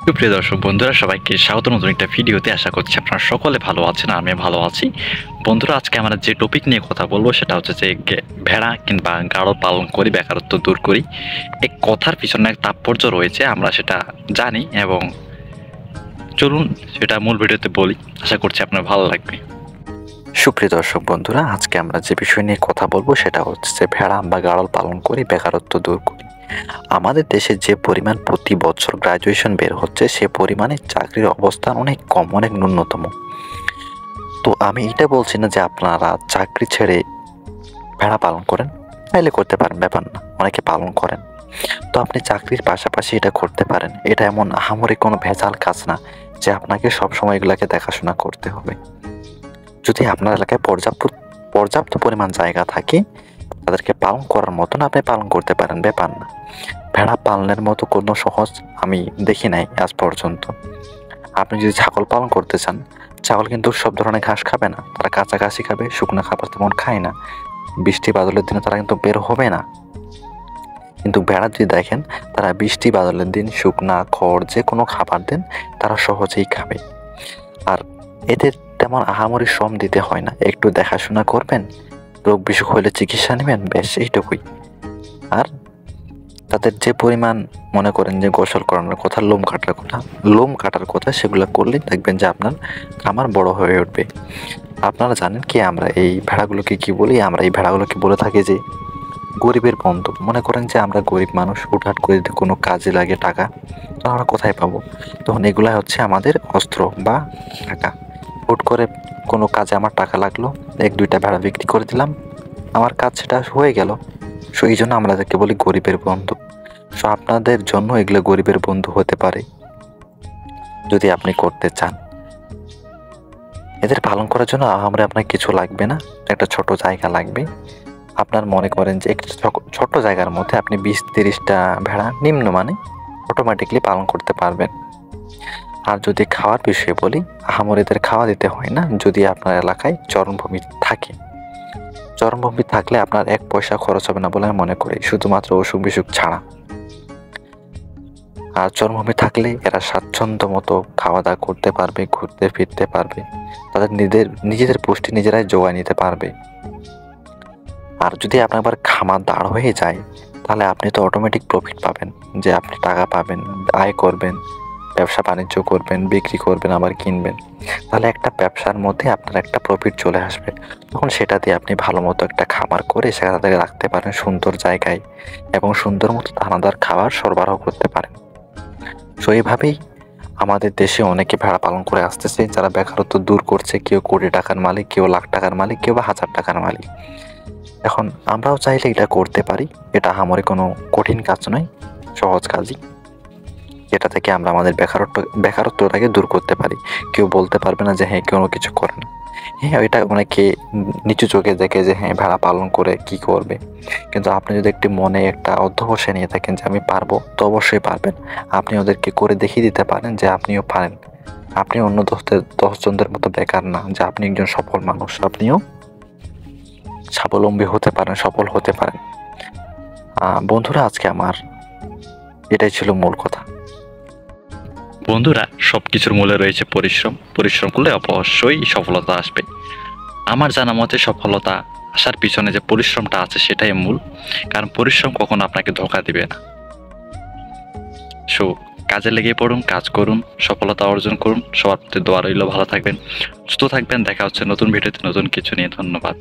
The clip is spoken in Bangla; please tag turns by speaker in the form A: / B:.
A: সুপ্রিয় দর্শক বন্ধুরা, সবাইকে স্বাগত নতুন একটা ভিডিওতে। আশা করছি আপনারা সকলে ভালো আছেন, আমি ভালো আছি। বন্ধুরা, আজকে আমরা যে টপিক নিয়ে কথা বলবো সেটা হচ্ছে যে ভেড়া কিংবা গাড়ল পালন করি, বেকারত্ব দূর করি। এই কথার পিছনে এক তাৎপর্য রয়েছে, আমরা সেটা জানি এবং চলুন সেটা মূল ভিডিওতে বলি। আশা করছি আপনার ভালো লাগবে। সুপ্রিয় দর্শক বন্ধুরা, আজকে আমরা যে বিষয় নিয়ে কথা বলবো সেটা হচ্ছে যে ভেড়া বা গাড়ল পালন করি, বেকারত্ব দূর করি। আমাদের দেশে যে পরিমাণ প্রতি বছর গ্রাজুয়েশন বের হচ্ছে সে পরিমাণে চাকরির অবস্থান অনেক কম, অনেক ন্যূনতম। তো আমি এটা বলছি না যে আপনারা চাকরি ছেড়ে ভেড়া পালন করেন, চাইলে করতে পারেন, ব্যাপার না, অনেকে পালন করেন। তো আপনি চাকরির পাশাপাশি এটা করতে পারেন। এটা এমন আহামরি কোনো ভেজাল কাজ না যে আপনাকে সবসময় এগুলাকে দেখাশোনা করতে হবে। যদি আপনার এলাকায় পর্যাপ্ত পরিমাণ জায়গা থাকে, তাদেরকে পালন করার মতন আপনি পালন করতে পারেন, ব্যাপার না। ভেড়া পালনের মতো কোনো সহজ আমি দেখি নাই আজ পর্যন্ত। আপনি যদি ছাগল পালন করতে চান, ছাগল কিন্তু সব ধরনের ঘাস খাবে না, তারা কাঁচা ঘাসই খাবে, শুকনো খাবার তেমন খায় না। বৃষ্টি বাদলের দিনে তারা কিন্তু বের হবে না। কিন্তু ভেড়া যদি দেখেন, তারা বৃষ্টি বাদলের দিন শুকনা খড় যে কোনো খাবার দেন তারা সহজেই খাবে। আর এদের তেমন আহামরি শ্রম দিতে হয় না, একটু দেখাশোনা করবেন, রোগ বিসুখ হলে চিকিৎসা নেবেন, বেশ এইটুকুই। আর তাদের যে পরিমাণ মনে করেন যে গোসল করানোর কথা, লোম কাটার কথা, সেগুলো করলেই দেখবেন যে আপনার খামার বড় হয়ে উঠবে। আপনারা জানেন কি আমরা এই ভেড়াগুলোকে কি বলি? আমরা এই ভেড়াগুলোকে বলে থাকি যে গরিবের বন্ধু। মনে করেন যে আমরা গরিব মানুষ, হুটহাট করে যদি কোনো কাজে লাগে টাকা, তো আমরা কোথায় পাবো? তখন এগুলাই হচ্ছে আমাদের অস্ত্র বা টাকা। হুট করে কোনো কাজে আমার টাকা লাগলো, এক দুইটা ভেড়া বিক্রি করে দিলাম, আমার কাজ সেটা হয়ে গেল। সো এই জন্য আমরা যাকে বলি গরিবের বন্ধু। সো আপনাদের জন্য এগুলো গরিবের বন্ধু হতে পারে যদি আপনি করতে চান। এদের পালন করার জন্য আমরা আপনার কিছু লাগবে না, একটা ছোট জায়গা লাগবে। আপনার মনে করেন যে একটা ছোট জায়গার মধ্যে আপনি 20-30টা ভেড়া নিম্নমানে অটোমেটিকলি পালন করতে পারবেন। আর যদি খাওয়ার বিষয়ে বলি, এদের খাওয়া দিতে হয় না যদি আপনার এলাকায় চরণভূমি থাকে। চরণভূমি থাকলে আপনার 1 পয়সা খরচ হবে না বলে আমি মনে করি, শুধুমাত্র অসুখ বিসুখ ছাড়া। আর চরমভূমি থাকলে এরা স্বাচ্ছন্দ্য মতো খাওয়া দাওয়া করতে পারবে, ঘুরতে ফিরতে পারবে, তাদের নিজেদের পুষ্টি নিজেরাই জোগায় নিতে পারবে। আর যদি আপনার আবার খামার দাঁড় হয়ে যায়, তাহলে আপনি তো অটোমেটিক প্রফিট পাবেন, যে আপনি টাকা পাবেন, আয় করবেন, ব্যবসা বাণিজ্য করবেন, বিক্রি করবেন, আবার কিনবেন। তাহলে একটা ব্যবসার মধ্যে আপনার একটা প্রফিট চলে আসবে। তখন সেটা দিয়ে আপনি ভালো মতো একটা খামার করে সেখানে রাখতে পারেন সুন্দর জায়গায়, এবং সুন্দর মতো দানাদার খাবার সরবরাহ করতে পারেন। সো এইভাবেই আমাদের দেশে অনেকে ভেড়া পালন করে আসতেছে, যারা বেকারত্ব দূর করছে। কেউ কোটি টাকার মালিক, কেউ লাখ টাকার মালিক, কেউ বা 1000 টাকার মালিক। এখন আমরাও চাইলে এটা করতে পারি। এটা আমাদের কোনো কঠিন কাজ নয়, সহজ কাজই। এটা থেকে আমরা আমাদের বেকারত্বটাকে দূর করতে পারি। কেউ বলতে পারবে না যে হ্যাঁ কোনো কিছু করে না। হ্যাঁ, এটা অনেকে নিচু চোখে দেখে যে হ্যাঁ ভেড়া পালন করে কি করবে। কিন্তু আপনি যদি একটি মনে একটা অধ্যবসায় নিয়ে থাকেন যে আমি পারবো, তো অবশ্যই পারবেন। আপনি ওদেরকে করে দেখিয়ে দিতে পারেন যে আপনিও পারেন। আপনি অন্য 10 জনদের মতো বেকার না, যে আপনি একজন সফল মানুষ। আপনিও স্বাবলম্বী হতে পারেন, সফল হতে পারেন। বন্ধুরা, আজকে আমার এটাই ছিল মূল কথা। বন্ধুরা, সবকিছুর মূলে রয়েছে পরিশ্রম। পরিশ্রম করলে অবশ্যই সফলতা আসবে। আমার জানা মতে সফলতা আসার পিছনে যে পরিশ্রমটা আছে সেটাই মূল, কারণ পরিশ্রম কখনো আপনাকে ধোঁকা দিবে না। সো কাজে লেগে পড়ুন, কাজ করুন, সফলতা অর্জন করুন। সবার প্রতি দোয়া রইল। ভালো থাকবেন, সুস্থ থাকবেন। দেখা হচ্ছে নতুন ভিডিওতে নতুন কিছু নিয়ে। ধন্যবাদ।